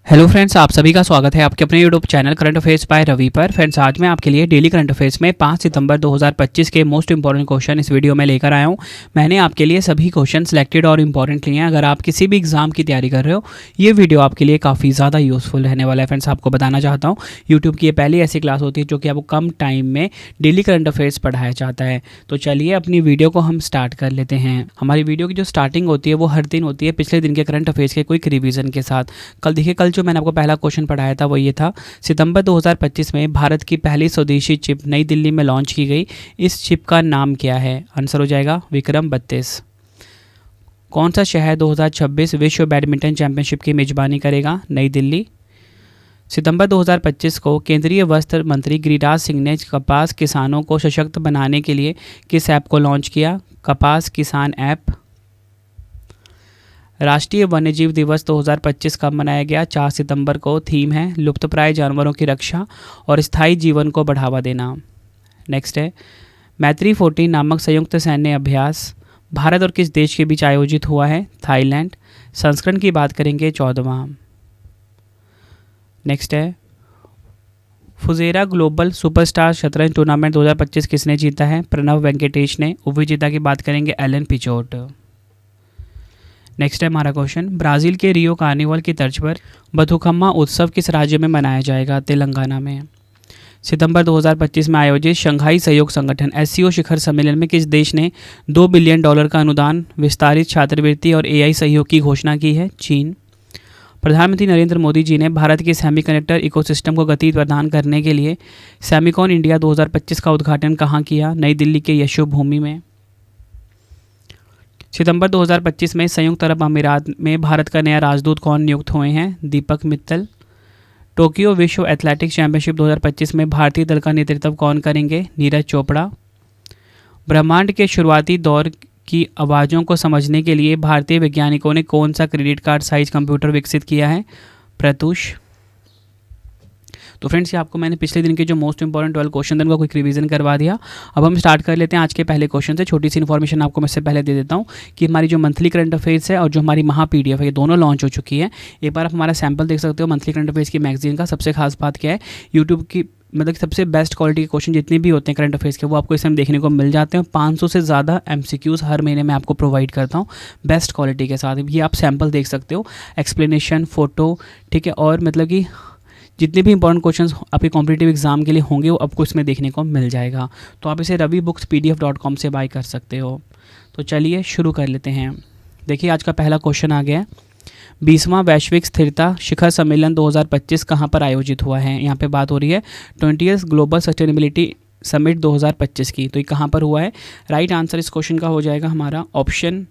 Hello friends, आप सभी का स्वागत है आपके अपने YouTube channel current affairs by Ravi पर। फ्रेंड्स, आज मैं आपके लिए डेली करंट अफेयर्स में 5 सितंबर 2025 के मोस्ट इंपॉर्टेंट क्वेश्चन इस वीडियो में लेकर आया हूं। मैंने आपके लिए सभी क्वेश्चन सिलेक्टेड और इंपॉर्टेंट लिए हैं। अगर आप किसी भी एग्जाम की तैयारी कर रहे हो, ये वीडियो आपके लिए काफ़ी ज़्यादा यूजफुल रहने वाला है। फ्रेंड्स, आपको बताना चाहता हूँ, यूट्यूब की ये पहली ऐसी क्लास होती है जो कि आपको कम टाइम में डेली करंट अफेयर्स पढ़ाया जाता है। तो चलिए अपनी वीडियो को हम स्टार्ट कर लेते हैं। हमारी वीडियो की जो स्टार्टिंग होती है वो हर दिन होती है पिछले दिन के करंट अफेयर्स के क्विक रिवीजन के साथ। कल जो मैंने आपको पहला क्वेश्चन पढ़ाया था वो ये था, सितंबर 2025 में भारत की पहली स्वदेशी चिप नई दिल्ली में लॉन्च की गई। इस चिप का नाम क्या है? आंसर हो जाएगा विक्रम 32। कौन सा शहर 2026 विश्व बैडमिंटन चैंपियनशिप की मेजबानी करेगा? नई दिल्ली। सितंबर 2025 को केंद्रीय वस्त्र मंत्री गिरिराज सिंह ने कपास किसानों को सशक्त बनाने के लिए किस ऐप को लॉन्च किया? कपास किसान ऐप। राष्ट्रीय वन्यजीव दिवस 2025 कब मनाया गया? 4 सितंबर को। थीम है लुप्तप्राय जानवरों की रक्षा और स्थायी जीवन को बढ़ावा देना। नेक्स्ट है, मैत्री 14 नामक संयुक्त सैन्य अभ्यास भारत और किस देश के बीच आयोजित हुआ है? थाईलैंड। संस्करण की बात करेंगे 14वां। नेक्स्ट है, फुजेरा ग्लोबल सुपरस्टार शतरंज टूर्नामेंट 2025 किसने जीता है? प्रणव वेंकटेश ने। उपविजेता की बात करेंगे एलन पिचोट। नेक्स्ट है हमारा क्वेश्चन, ब्राज़ील के रियो कार्निवल की तर्ज पर बथुकम्मा उत्सव किस राज्य में मनाया जाएगा? तेलंगाना में। सितंबर 2025 में आयोजित शंघाई सहयोग संगठन एससीओ शिखर सम्मेलन में किस देश ने $2 बिलियन का अनुदान, विस्तारित छात्रवृत्ति और एआई सहयोग की घोषणा की है? चीन। प्रधानमंत्री नरेंद्र मोदी जी ने भारत के सेमीकंडक्टर इकोसिस्टम को गति प्रदान करने के लिए सेमिकॉन इंडिया 2025 का उद्घाटन कहाँ किया? नई दिल्ली के यशोभूमि में। सितंबर 2025 में संयुक्त अरब अमीरात में भारत का नया राजदूत कौन नियुक्त हुए हैं? दीपक मित्तल। टोक्यो विश्व एथलेटिक्स चैंपियनशिप 2025 में भारतीय दल का नेतृत्व कौन करेंगे? नीरज चोपड़ा। ब्रह्मांड के शुरुआती दौर की आवाज़ों को समझने के लिए भारतीय वैज्ञानिकों ने कौन सा क्रेडिट कार्ड साइज कंप्यूटर विकसित किया है? प्रत्यूष। तो फ्रेंड्स, ये आपको मैंने पिछले दिन के जो मोस्ट इंपॉर्टेंट 12 क्वेश्चन थे उनका क्विक रिवीजन करवा दिया। अब हम स्टार्ट कर लेते हैं आज के पहले क्वेश्चन से। छोटी सी इन्फॉर्मेशन आपको मैं इससे पहले दे देता हूँ कि हमारी जो मंथली करंट अफेयर्स है और जो हमारी महा पीडीएफ है, ये दोनों लॉन्च हो चुकी है। एक बार आप हमारा सैम्पल देख सकते हो मंथली करंट अफेयर्स की मैगजीन का। सबसे खास बात क्या है, यूट्यूब की मतलब सबसे बेस्ट क्वालिटी के क्वेश्चन जितने भी होते हैं करंट अफेयर्स के, वो आपको इसमें देखने को मिल जाते हैं। 500 से ज़्यादा MCQs हर महीने मैं आपको प्रोवाइड करता हूँ बेस्ट क्वालिटी के साथ। ये आप सैम्पल देख सकते हो, एक्सप्लेनेशन, फोटो, ठीक है, और मतलब कि जितने भी इंपॉर्टेंट क्वेश्चंस आपके कॉम्पिटिटिव एग्जाम के लिए होंगे वो आपको इसमें देखने को मिल जाएगा। तो आप इसे ravibookspdf.com से बाय कर सकते हो। तो चलिए शुरू कर लेते हैं। देखिए आज का पहला क्वेश्चन आ गया है, 20वां वैश्विक स्थिरता शिखर सम्मेलन 2025 कहाँ पर आयोजित हुआ है? यहाँ पे बात हो रही है 20th ग्लोबल सस्टेनेबिलिटी समिट 2025 की। तो ये कहाँ पर हुआ है? राइट आंसर इस क्वेश्चन का हो जाएगा हमारा ऑप्शन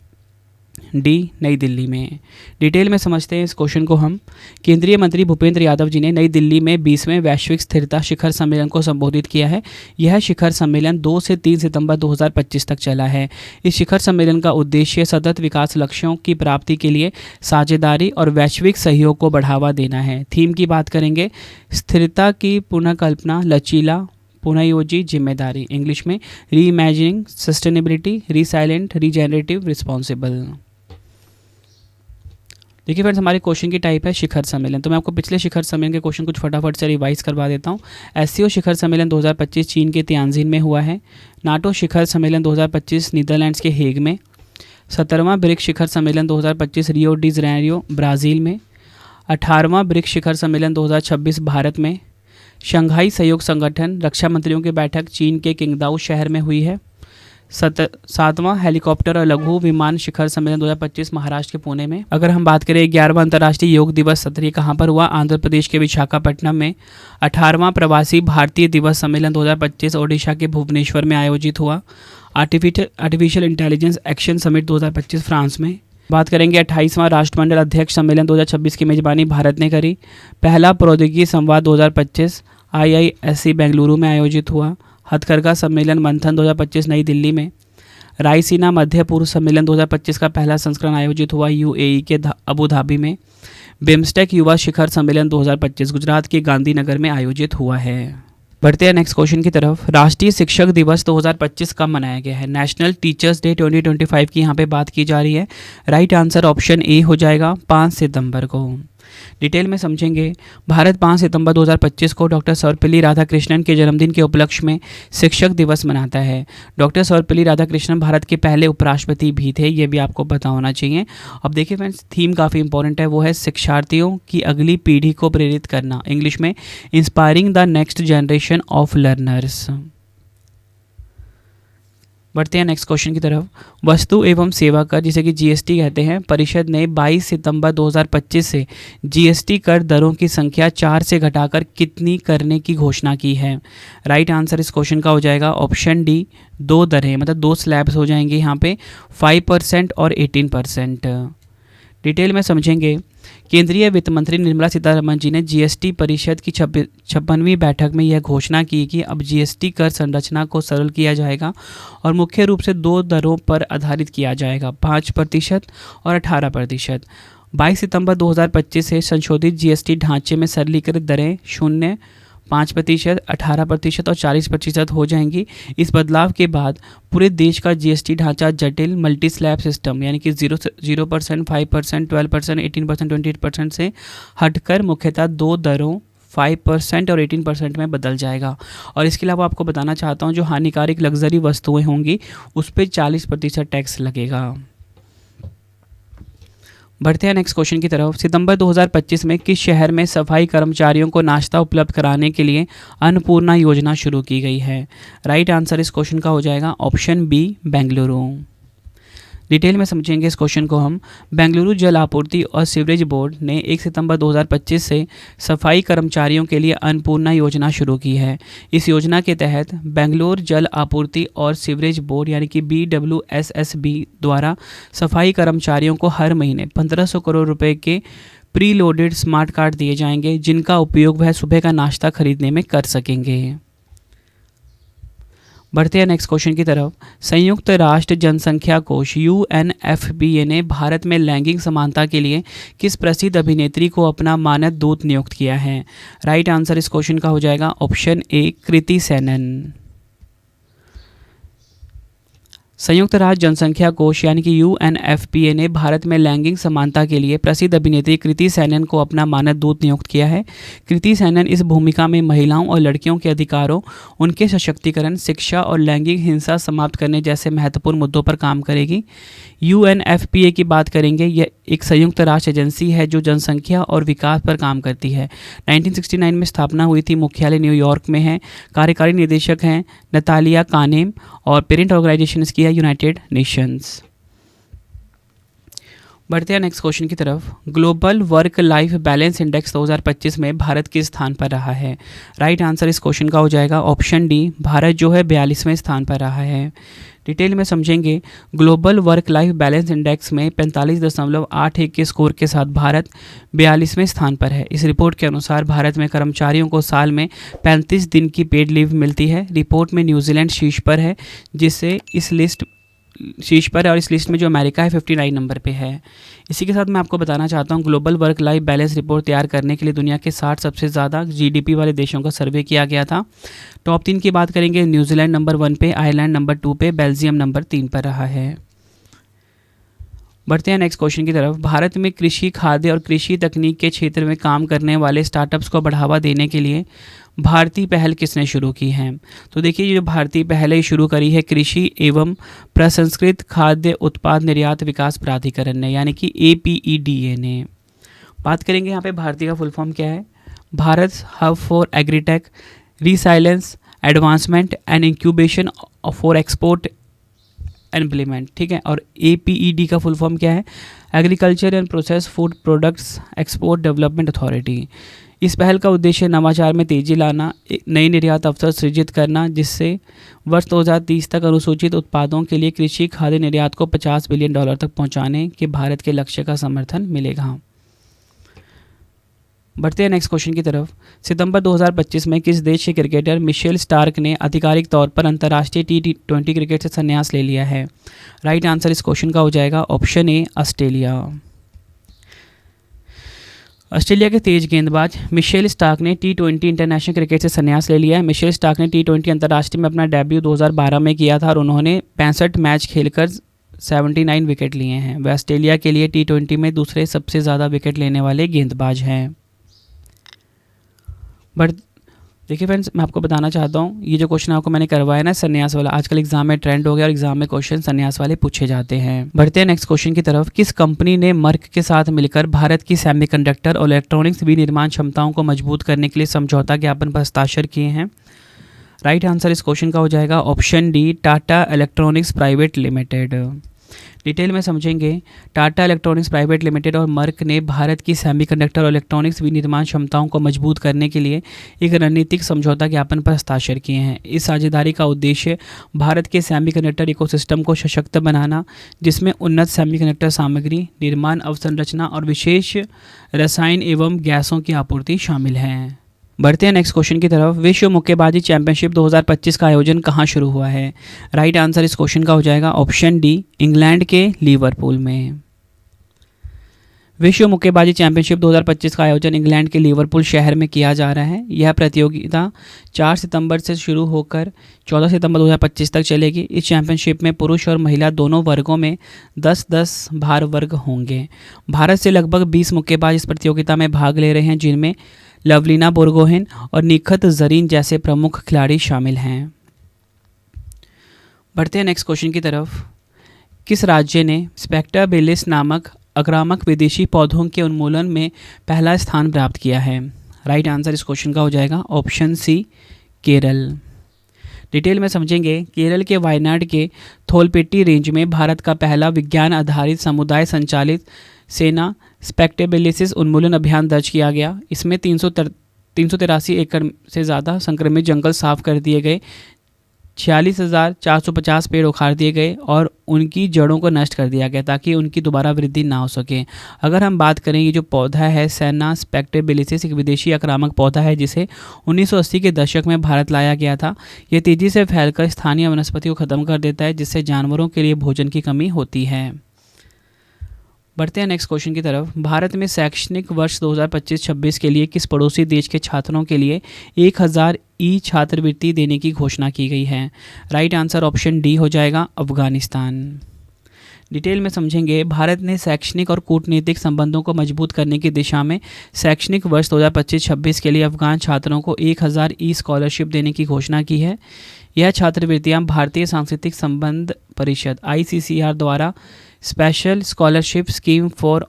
डी, नई दिल्ली में। डिटेल में समझते हैं इस क्वेश्चन को हम। केंद्रीय मंत्री भूपेंद्र यादव जी ने नई दिल्ली में 20वें वैश्विक स्थिरता शिखर सम्मेलन को संबोधित किया है। यह शिखर सम्मेलन 2 से 3 सितंबर 2025 तक चला है। इस शिखर सम्मेलन का उद्देश्य सतत विकास लक्ष्यों की प्राप्ति के लिए साझेदारी और वैश्विक सहयोग को बढ़ावा देना है। थीम की बात करेंगे स्थिरता की पुनर्कल्पना, लचीला, पुनर्योजी, जिम्मेदारी। इंग्लिश में reimagining sustainability, resilient, regenerative, responsible. देखिए फ्रेंड्स, हमारे क्वेश्चन की टाइप है शिखर सम्मेलन। तो मैं आपको पिछले शिखर सम्मेलन के क्वेश्चन कुछ फटाफट से रिवाइज करवा देता हूँ। एससीओ शिखर सम्मेलन 2025 चीन के तियानजिन में हुआ है। नाटो शिखर सम्मेलन 2025 नीदरलैंड्स के हेग में। 17वां ब्रिक्स शिखर सम्मेलन 2025 रियो डी जनेरियो ब्राज़ील में। 18वां ब्रिक्स शिखर सम्मेलन 2026 भारत में। शंघाई सहयोग संगठन रक्षा मंत्रियों की बैठक चीन के किंगदाओ शहर में हुई है। 7वां हेलीकॉप्टर और लघु विमान शिखर सम्मेलन 2025 महाराष्ट्र के पुणे में। अगर हम बात करें 11वां अंतर्राष्ट्रीय योग दिवस सत्र कहाँ पर हुआ? आंध्र प्रदेश के विशाखापट्टनम में। 18वां प्रवासी भारतीय दिवस सम्मेलन 2025 ओडिशा के भुवनेश्वर में आयोजित हुआ। Artificial intelligence action summit 2025 France में। बात करेंगे 28वां राष्ट्रमंडल अध्यक्ष सम्मेलन 2026 की मेजबानी भारत ने करी। पहला प्रौद्योगिकी संवाद 2025 IISc बेंगलुरु में आयोजित हुआ। हथकरघा सम्मेलन मंथन 2025 नई दिल्ली में। रायसीना मध्य पूर्व सम्मेलन 2025 का पहला संस्करण आयोजित हुआ UAE के अबू धाबी में। बिम्स्टेक युवा शिखर सम्मेलन 2025 गुजरात के गांधीनगर में आयोजित हुआ है। बढ़ते हैं नेक्स्ट क्वेश्चन की तरफ। राष्ट्रीय शिक्षक दिवस 2025 कब मनाया गया है? नेशनल टीचर्स डे 2025 की यहाँ पे बात की जा रही है। राइट आंसर ऑप्शन ए हो जाएगा 5 सितंबर को। डिटेल में समझेंगे। भारत 5 सितंबर 2025 को डॉक्टर सर्वपल्ली राधाकृष्णन के जन्मदिन के उपलक्ष्य में शिक्षक दिवस मनाता है। डॉक्टर सर्वपल्ली राधाकृष्णन भारत के पहले उपराष्ट्रपति भी थे, ये भी आपको पता होना चाहिए। अब देखिए फ्रेंड्स, थीम काफ़ी इंपॉर्टेंट है, वो है शिक्षार्थियों की अगली पीढ़ी को प्रेरित करना। इंग्लिश में inspiring the next generation of learners. बढ़ते हैं नेक्स्ट क्वेश्चन की तरफ। वस्तु एवं सेवा कर, जिसे कि जीएसटी कहते हैं, परिषद ने 22 सितंबर 2025 से जीएसटी कर दरों की संख्या 4 से घटाकर कितनी करने की घोषणा की है। राइट आंसर इस क्वेश्चन का हो जाएगा ऑप्शन डी, 2 दरें, मतलब 2 स्लैब्स हो जाएंगे यहाँ पे, 5% और 18%। डिटेल में समझेंगे। केंद्रीय वित्त मंत्री निर्मला सीतारमण जी ने जीएसटी परिषद की 56वीं बैठक में यह घोषणा की कि अब जीएसटी कर संरचना को सरल किया जाएगा और मुख्य रूप से 2 दरों पर आधारित किया जाएगा, 5% और 18%। 22 सितंबर 2025 से संशोधित जीएसटी ढांचे में सरलीकृत दरें 0, 5%, 18% और 40% हो जाएंगी। इस बदलाव के बाद पूरे देश का जीएसटी ढांचा जटिल मल्टी स्लैब सिस्टम यानी कि 0%, 5%, 12%, 18%, 28% से हटकर मुख्यतः 2 दरों 5% और 18% में बदल जाएगा। और इसके अलावा आपको बताना चाहता हूँ, जो हानिकारक लग्जरी वस्तुएं होंगी उस पर 40% टैक्स लगेगा। बढ़ते हैं नेक्स्ट क्वेश्चन की तरफ। सितंबर 2025 में किस शहर में सफाई कर्मचारियों को नाश्ता उपलब्ध कराने के लिए अन्नपूर्णा योजना शुरू की गई है। राइट आंसर इस क्वेश्चन का हो जाएगा ऑप्शन बी, बेंगलुरु। डिटेल में समझेंगे इस क्वेश्चन को हम। बेंगलुरु जल आपूर्ति और सीवरेज बोर्ड ने 1 सितंबर 2025 से सफाई कर्मचारियों के लिए अन्नपूर्णा योजना शुरू की है। इस योजना के तहत बेंगलुरु जल आपूर्ति और सीवरेज बोर्ड यानी कि BWSSB द्वारा सफाई कर्मचारियों को हर महीने 1500 करोड़ रुपए के प्री लोडेड स्मार्ट कार्ड दिए जाएंगे, जिनका उपयोग वह सुबह का नाश्ता खरीदने में कर सकेंगे। बढ़ते हैं नेक्स्ट क्वेश्चन की तरफ। संयुक्त राष्ट्र जनसंख्या कोष UNFPA ने भारत में लैंगिक समानता के लिए किस प्रसिद्ध अभिनेत्री को अपना मानद दूत नियुक्त किया है। राइट आंसर इस क्वेश्चन का हो जाएगा ऑप्शन ए, कृति सेनन। संयुक्त राष्ट्र जनसंख्या कोष यानी कि UNFPA ने भारत में लैंगिक समानता के लिए प्रसिद्ध अभिनेत्री कृति सेनन को अपना मानद दूत नियुक्त किया है। कृति सेनन इस भूमिका में महिलाओं और लड़कियों के अधिकारों, उनके सशक्तिकरण, शिक्षा और लैंगिक हिंसा समाप्त करने जैसे महत्वपूर्ण मुद्दों पर काम करेगी। UNFPA की बात करेंगे, यह एक संयुक्त राष्ट्र एजेंसी है जो जनसंख्या और विकास पर काम करती है। 1969 में स्थापना हुई थी, मुख्यालय न्यूयॉर्क में है। कार्यकारी निदेशक हैं नतालिया कानेम और पेरेंट ऑर्गेनाइजेशन की है यूनाइटेड नेशंस। बढ़ते हैं नेक्स्ट क्वेश्चन की तरफ। Global work life balance index 2025 में भारत किस स्थान पर रहा है। राइट आंसर इस क्वेश्चन का हो जाएगा ऑप्शन डी, भारत जो है 42वें स्थान पर रहा है। डिटेल में समझेंगे। Global work life balance index में 45.81 के स्कोर के साथ भारत 42वें स्थान पर है। इस रिपोर्ट के अनुसार भारत में कर्मचारियों को साल में 35 दिन की पेड लीव मिलती है। रिपोर्ट में न्यूजीलैंड शीर्ष पर है, जिससे इस लिस्ट और इस लिस्ट में जो अमेरिका है 59 नंबर पे है। इसी के साथ मैं आपको बताना चाहता हूँ, global work life balance report तैयार करने के लिए दुनिया के 60 सबसे ज़्यादा GDP वाले देशों का सर्वे किया गया था। टॉप 3 की बात करेंगे, न्यूजीलैंड नंबर 1 पे, आयरलैंड नंबर 2 पे, बेल्जियम नंबर 3 पर रहा है। बढ़ते हैं नेक्स्ट क्वेश्चन की तरफ। भारत में कृषि, खाद्य और कृषि तकनीक के क्षेत्र में काम करने वाले स्टार्टअप्स को बढ़ावा देने के लिए भारतीय पहल किसने शुरू की है। तो देखिए, ये जो भारतीय पहल है शुरू करी है कृषि एवं प्रसंस्कृत खाद्य उत्पाद निर्यात विकास प्राधिकरण ने, यानी कि APEDA ने। बात करेंगे यहाँ पे भारतीय का फुल फॉर्म क्या है। Bharat hub for agritech resilience advancement and incubation for export implement, ठीक है। और APED का फुल फॉर्म क्या है, agriculture and process food products export development authority. इस पहल का उद्देश्य नवाचार में तेजी लाना, नई निर्यात अवसर सृजित करना, जिससे वर्ष 2030 तक अनुसूचित उत्पादों के लिए कृषि खाद्य निर्यात को $50 बिलियन तक पहुंचाने के भारत के लक्ष्य का समर्थन मिलेगा। बढ़ते हैं नेक्स्ट क्वेश्चन की तरफ। सितंबर 2025 में किस देश के क्रिकेटर मिशेल स्टार्क ने आधिकारिक तौर पर अंतर्राष्ट्रीय T20 क्रिकेट से संन्यास ले लिया है। राइट आंसर इस क्वेश्चन का हो जाएगा ऑप्शन ए, ऑस्ट्रेलिया। ऑस्ट्रेलिया के तेज गेंदबाज मिशेल स्टार्क ने T20 इंटरनेशनल क्रिकेट से संन्यास ले लिया है। मिशेल स्टार्क ने T20 अंतर्राष्ट्रीय में अपना डेब्यू 2012 में किया था और उन्होंने 65 मैच खेलकर 79 विकेट लिए हैं। वे ऑस्ट्रेलिया के लिए T20 में दूसरे सबसे ज़्यादा विकेट लेने वाले गेंदबाज हैं। बट देखिए फ्रेंड्स, मैं आपको बताना चाहता हूँ, ये जो क्वेश्चन आपको मैंने करवाया ना संन्यास वाला, आजकल एग्जाम में ट्रेंड हो गया और एग्जाम में क्वेश्चन संन्यास वाले पूछे जाते हैं। बढ़ते हैं नेक्स्ट क्वेश्चन की तरफ। किस कंपनी ने मर्क के साथ मिलकर भारत की सेमीकंडक्टर और इलेक्ट्रॉनिक्स विनिर्माण क्षमताओं को मजबूत करने के लिए समझौता ज्ञापन पर हस्ताक्षर किए हैं? राइट आंसर इस क्वेश्चन का हो जाएगा option D, Tata electronics private limited. Detail में समझेंगे। टाटा इलेक्ट्रॉनिक्स प्राइवेट लिमिटेड और मर्क ने भारत की सेमीकंडक्टर और इलेक्ट्रॉनिक्स विनिर्माण क्षमताओं को मजबूत करने के लिए एक रणनीतिक समझौता ज्ञापन पर हस्ताक्षर किए हैं। इस साझेदारी का उद्देश्य भारत के सेमीकंडक्टर इकोसिस्टम को सशक्त बनाना, जिसमें उन्नत सेमीकंडक्टर सामग्री, निर्माण अवसंरचना और विशेष रसायन एवं गैसों की आपूर्ति शामिल है। बढ़ते हैं नेक्स्ट क्वेश्चन की तरफ। विश्व मुक्केबाजी चैंपियनशिप 2025 का आयोजन कहाँ शुरू हुआ है? राइट आंसर इस क्वेश्चन का हो जाएगा ऑप्शन डी, इंग्लैंड के लिवरपूल में। विश्व मुक्केबाजी चैंपियनशिप 2025 का आयोजन इंग्लैंड के लिवरपूल शहर में किया जा रहा है। यह प्रतियोगिता 4 सितंबर से शुरू होकर 14 सितंबर 2025 तक चलेगी। इस चैंपियनशिप में पुरुष और महिला दोनों वर्गों में 10-10 भार वर्ग होंगे। भारत से लगभग 20 मुक्केबाज इस प्रतियोगिता में भाग ले रहे हैं, जिनमें लवलीना बोरगोहेन और निखत जरीन जैसे प्रमुख खिलाड़ी शामिल हैं। बढ़ते हैं नेक्स्ट क्वेश्चन की तरफ। किस राज्य ने स्पेक्टरबिलिस नामक आक्रामक विदेशी पौधों के उन्मूलन में पहला स्थान प्राप्त किया है? राइट आंसर इस क्वेश्चन का हो जाएगा ऑप्शन सी, केरल। डिटेल में समझेंगे। केरल के वायनाड के थोलपेटी रेंज में भारत का पहला विज्ञान आधारित समुदाय संचालित सेना स्पेक्टेबिलिसिस उन्मूलन अभियान दर्ज किया गया। इसमें 383 एकड़ से ज़्यादा संक्रमित जंगल साफ कर दिए गए, 46,450 पेड़ उखाड़ दिए गए और उनकी जड़ों को नष्ट कर दिया गया ताकि उनकी दोबारा वृद्धि ना हो सके। अगर हम बात करें, ये जो पौधा है सेना स्पेक्टेबिलिसिस एक विदेशी आक्रामक पौधा है जिसे 1980 के दशक में भारत लाया गया था। ये तेज़ी से फैलकर स्थानीय वनस्पति को ख़त्म कर देता है, जिससे जानवरों के लिए भोजन की कमी होती है। बढ़ते हैं नेक्स्ट क्वेश्चन की तरफ। भारत में शैक्षणिक वर्ष 2025-26 के लिए किस पड़ोसी देश के छात्रों के लिए 1000 ई छात्रवृत्ति देने की घोषणा की गई है? राइट आंसर ऑप्शन डी हो जाएगा, अफगानिस्तान। डिटेल में समझेंगे। भारत ने शैक्षणिक और कूटनीतिक संबंधों को मजबूत करने की दिशा में शैक्षणिक वर्ष 2025-26 के लिए अफगान छात्रों को 1000 ई स्कॉलरशिप देने की घोषणा की है। यह छात्रवृत्तियां भारतीय सांस्कृतिक संबंध परिषद ICCR द्वारा special scholarship scheme for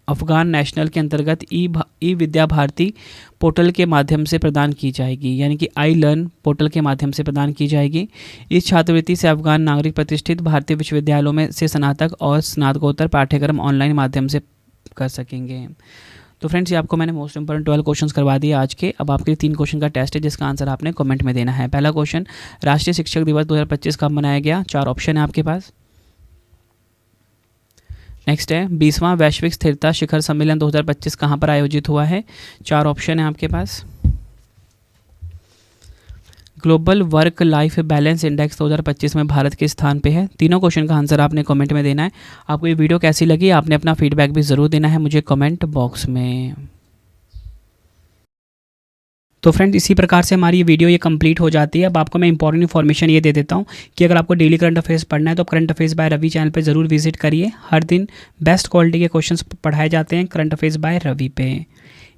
Afghan national के अंतर्गत ई विद्या भारती पोर्टल के माध्यम से प्रदान की जाएगी, यानी कि आई लर्न पोर्टल के माध्यम से प्रदान की जाएगी। इस छात्रवृत्ति से अफगान नागरिक प्रतिष्ठित भारतीय विश्वविद्यालयों में से स्नातक और स्नातकोत्तर पाठ्यक्रम ऑनलाइन माध्यम से कर सकेंगे। तो फ्रेंड्स, ये आपको मैंने मोस्ट इंपॉर्टेंट 12 क्वेश्चंस करवा दिए आज के। अब आपके लिए 3 क्वेश्चन का टेस्ट है जिसका आंसर आपने कमेंट में देना है। पहला क्वेश्चन, राष्ट्रीय शिक्षक दिवस 2025 कब मनाया गया? 4 ऑप्शन है आपके पास। नेक्स्ट है 20वां वैश्विक स्थिरता शिखर सम्मेलन 2025 कहाँ पर आयोजित हुआ है? 4 ऑप्शन है आपके पास। Global work life balance index 2025 में भारत के स्थान पे है। तीनों क्वेश्चन का आंसर आपने कमेंट में देना है। आपको ये वीडियो कैसी लगी, आपने अपना फीडबैक भी ज़रूर देना है मुझे कमेंट बॉक्स में। तो फ्रेंड्स, इसी प्रकार से हमारी ये वीडियो ये कंप्लीट हो जाती है। अब आपको मैं इंपॉर्टेंट इन्फॉर्मेशन ये दे देता हूँ कि अगर आपको डेली करंट अफेयर्स पढ़ना है तो current affairs by Ravi channel पे ज़रूर विजिट करिए। हर दिन बेस्ट क्वालिटी के क्वेश्चंस पढ़ाए जाते हैं करंट अफेयर्स बाय रवि पे।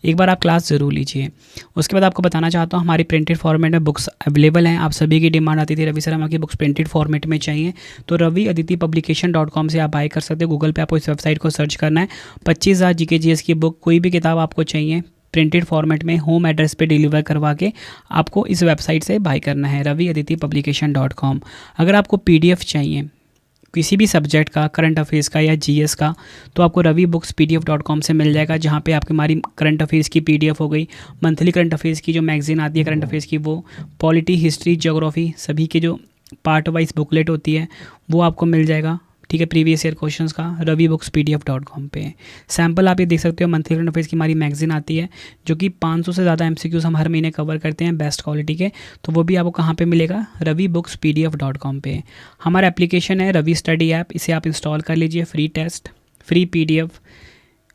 एक बार आप क्लास ज़रूर लीजिए। उसके बाद आपको बताना चाहता हूँ, हमारी प्रिंटेड फॉर्मेट में बुक्स अवेलेबल हैं। आप सभी की डिमांड आती थी रवि सर हमारी बुक्स प्रिंटेड फॉर्मेट में चाहिए, तो रवि अदिति पब्लिकेशन.com से आप बाय कर सकते हो। गूगल पे आपको इस वेबसाइट को सर्च करना है। 25,000 GK/GS की बुक, कोई भी किताब आपको चाहिए प्रिंटेड फॉर्मेट में होम एड्रेस पे डिलीवर करवा के आपको इस वेबसाइट से बाय करना है, रवि अदिति पब्लिकेशन.com। अगर आपको PDF चाहिए किसी भी सब्जेक्ट का, करंट अफेयर्स का या GS का, तो आपको रवि बुक्स PDF.com से मिल जाएगा, जहाँ पे आपकी हमारी करंट अफेयर्स की PDF हो गई, मंथली करंट अफेयर्स की जो मैगजीन आती है करंट अफेयर्स की, वो पॉलिटी, हिस्ट्री, ज्योग्राफी सभी के जो पार्ट वाइज बुकलेट होती है वो आपको मिल जाएगा। ठीक है, प्रीवियस ईयर क्वेश्चंस का रवि बुक्स PDF.com पे। सैम्पल आप ये देख सकते हो, मंथली करंट अफेयर्स की हमारी मैगजीन आती है जो कि 500 से ज़्यादा MCQs हम हर महीने कवर करते हैं बेस्ट क्वालिटी के, तो वो भी आपको कहाँ पे मिलेगा? रवि बुक्स PDF.com पे। हमारा एप्लीकेशन है रवि स्टडी ऐप, इसे आप इंस्टॉल कर लीजिए। फ्री टेस्ट, फ्री PDF,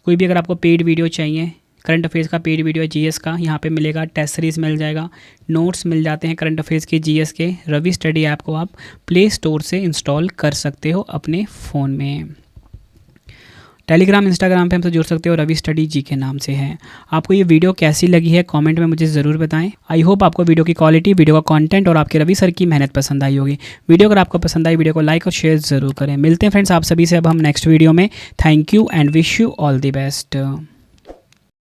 कोई भी अगर आपको पेड वीडियो चाहिए, करंट अफेयर्स का पेड वीडियो है जीएस का, यहाँ पे मिलेगा। टेस्ट सीरीज मिल जाएगा, नोट्स मिल जाते हैं करंट अफेयर्स के जीएस के। रवि स्टडी ऐप को आप प्ले स्टोर से इंस्टॉल कर सकते हो अपने फ़ोन में। टेलीग्राम इंस्टाग्राम पे हमसे जुड़ सकते हो, रवि स्टडी जी के नाम से है। आपको ये वीडियो कैसी लगी है कमेंट में मुझे ज़रूर बताएं। आई होप आपको वीडियो की क्वालिटी, वीडियो का कंटेंट और आपके रवि सर की मेहनत पसंद आई होगी। वीडियो अगर आपको पसंद आई, वीडियो को लाइक और शेयर ज़रूर करें। मिलते हैं फ्रेंड्स आप सभी से अब हम नेक्स्ट वीडियो में। Thank you and wish you all the best.